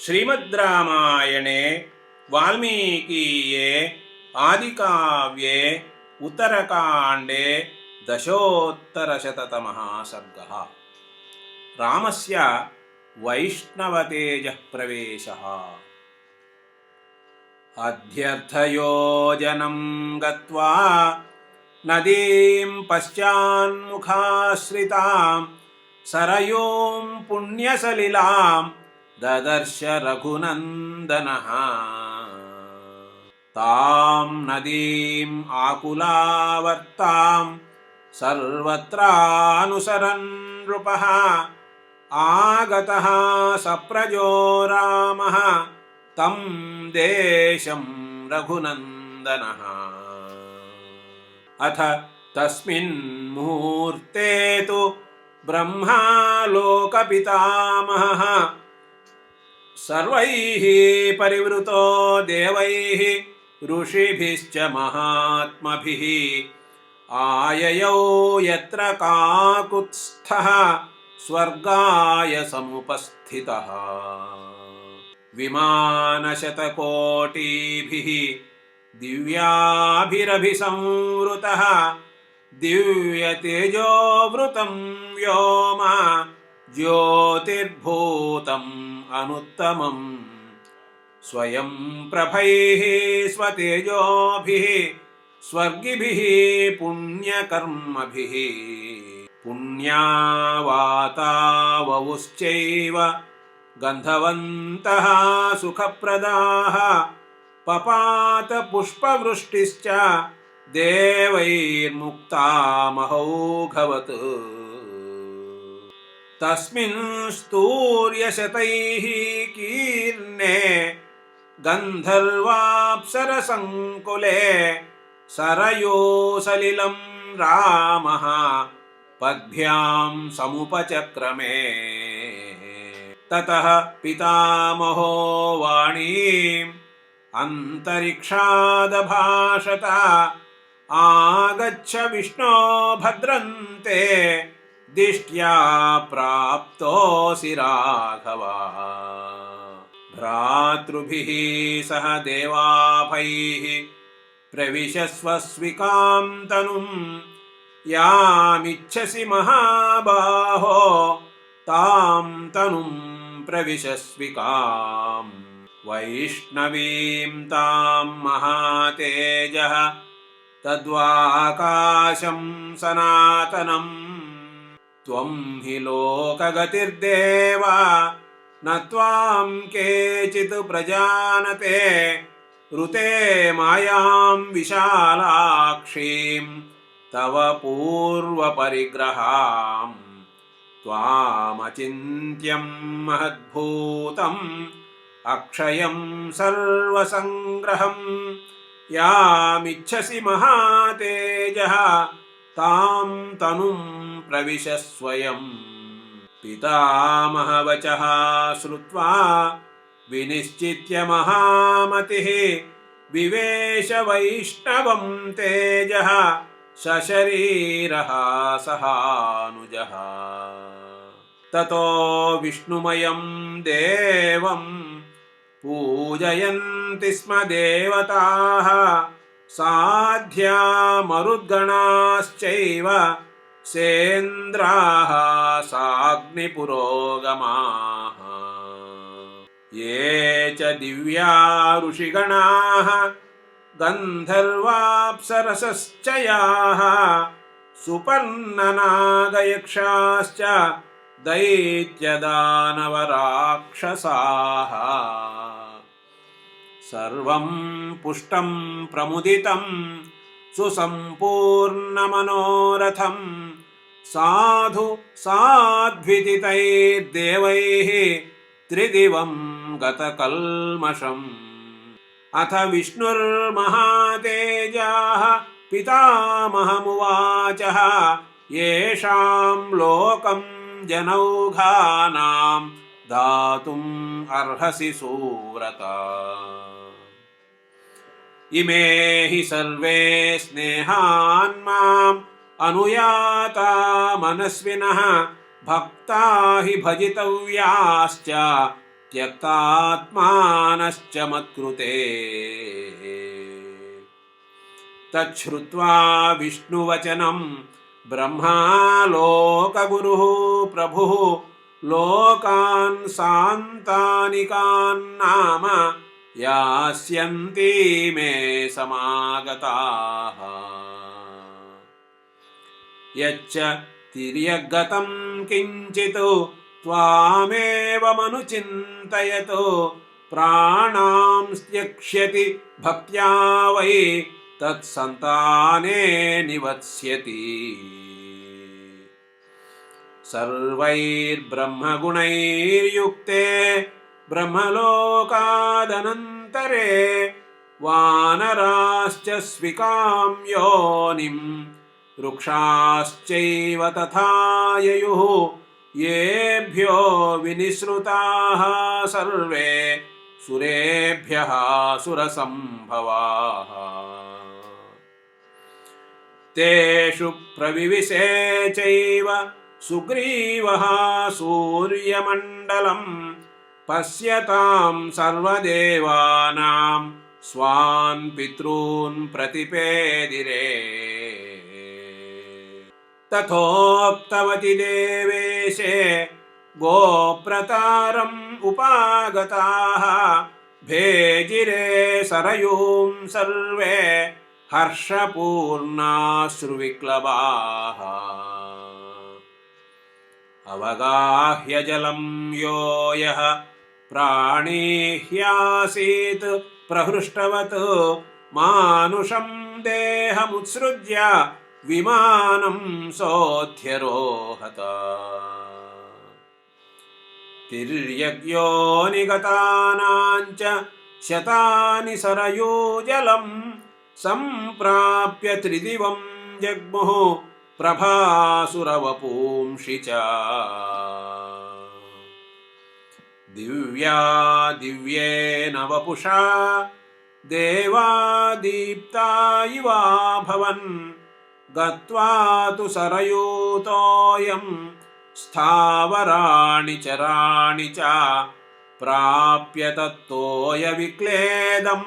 श्रीमद्रामायणे वाल्मीकीये आदिकाव्ये उत्तरकाण्डे दशोत्तरशततमः सर्गः। रामस्य वैष्णवतेजः प्रवेशः। अध्यर्थयोजनं गत्वा नदीं पश्चान्मुखाश्रितां सरयूं पुण्यसलिलां ददर्श रघुनन्दनः। तां नदीम् आकुलावर्तां सर्वत्रानुसरन् नृपः आगतः सप्रजो रामः तं देशं रघुनन्दनः। अथ तस्मिन् मुहूर्ते तु ब्रह्मा लोकपितामहः सर्वैः परिवृतो देवैः ऋषिभिश्च महात्मभिः आययौ यत्र काकुत्स्थः स्वर्गाय समुपस्थितः। विमानशतकोटिभिः दिव्याभिरभिसंवृतः दिव्यतेजोवृतं व्योम ज्योतिर्भूतम् अनुत्तमम् स्वयं प्रभैः स्वतेजोभिः स्वर्गिभिः पुण्यकर्मभिः पुण्यावाताववुश्चैव गन्धवन्तः सुखप्रदाः पपात पुष्पवृष्टिश्च देवैर्मुक्ता महौघवत्। तस्मिन् स्तूर्यशतैः कीर्णे गन्धर्वाप्सरसङ्कुले सरयोसलिलं रामः पद्भ्यां समुपचक्रमे। ततः पितामहो वाणीम् अन्तरिक्षादभाषत आगच्छ विष्णो भद्रन्ते दिष्ट्या प्राप्तोऽसि राघव। भ्रातृभिः सह देवाभैः प्रविशस्व स्विकां तनुं यामिच्छसि महाबाहो तां तनुं प्रविशस्विकाम्। वैष्णवीं तां महातेजः तद्वाकाशं सनातनम्। त्वं हि लोकगतिर्देव न त्वां केचित् प्रजानते ऋते मायां विशालाक्षीं तव पूर्वपरिग्रहाम्। त्वामचिन्त्यं महद्भूतम् अक्षयं सर्वसंग्रहं यामिच्छसि महातेजः तां तनुं प्रविश स्वयं। पितामहवचः श्रुत्वा विनिश्चित्य महामतिः विवेश वैष्णवं तेजः सशरीरः सहानुजः। ततो विष्णुमयं देवं पूजयन्ति स्म देवताः साध्या मरुद्गणाश्चैव सेन्द्राः साग्निपुरोगमाः। ये च दिव्या ऋषिगणाः गन्धर्वाप्सरसश्च याः सुपर्णनागयक्षाश्च दैत्यदानवराक्षसाः। सर्वं पुष्टं प्रमुदितं सुसम्पूर्णमनोरथं साधु साध्विदितैर्देवैः त्रिदिवं गतकल्मषम्। अथ विष्णुर्महातेजाः पितामहमुवाचः येषां लोकं जनौघानां दातुम् अर्हसि सुव्रता। इमे हि सर्वे स्नेहान्माम् अनुयाता मनस्विनः भक्ता हि भजितव्याश्च त्यक्तात्मानश्च मत्कृते तच्छ्रुत्वा विष्णुवचनं ब्रह्मा लोकगुरुः प्रभुः लोकान् सान्तानिकान् यास्यन्ति मे समागताः यच्च तिर्यगतं किञ्चित् त्वामेवमनुचिन्तयतो प्राणां त्यक्ष्यति भक्त्या वै तत्सन्ताने निवत्स्यति सर्वैर्ब्रह्मगुणैर्युक्ते ब्रह्मलोकादनन्तरे वानराश्च स्विकां योनिं वृक्षाश्चैव तथा ययुः येभ्यो विनिसृताः सर्वे सुरेभ्यः सुरसम्भवाः तेषु प्रविविशे चैव सुग्रीवः सूर्यमण्डलं पश्यतां सर्वदेवानां स्वान् पितॄन् प्रतिपेदिरे तथोक्तवति देवेशे गोप्रतारम् उपागताः भेजिरे सरयूं सर्वे हर्षपूर्णाश्रुविक्लबाः अवगाह्य जलं यो यः प्राणिह्यासीत् प्रहृष्टवत् मानुषं देहमुत्सृज्य विमानं सोऽध्यरोहत तिर्यग्यो निगतानाञ्च शतानि सरयूजलं सम्प्राप्य त्रिदिवं जग्मुः प्रभासुरवपुंषि च दिव्या दिव्येन वपुषा देवा दीप्ता इवाभवन् गत्वा तु सरयूतोऽयं स्थावराणि चराणि च प्राप्य तत्तोयविक्लेदं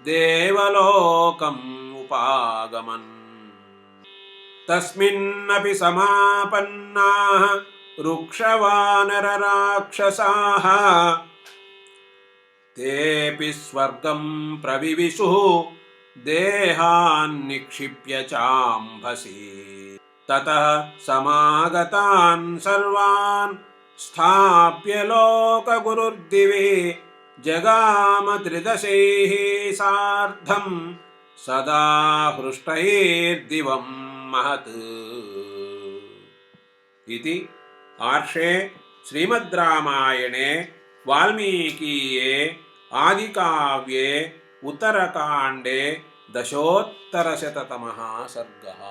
देवलोकम् उपागमन् तस्मिन्नपि समापन्नाः रुक्षवानरराक्षसाः तेऽपि स्वर्गं प्रविविशुः देहान् निक्षिप्य चाम्भसि ततः समागतान् सर्वान् स्थाप्य लोकगुरुर्दिवे जगाम त्रिदशैः सार्धं सदा हृष्टैर्दिवं महत् इति आर्षे श्रीमद्रामायणे वाल्मीकीये आदिकाव्ये उत्तरकाण्डे 10,000तमः सर्गः।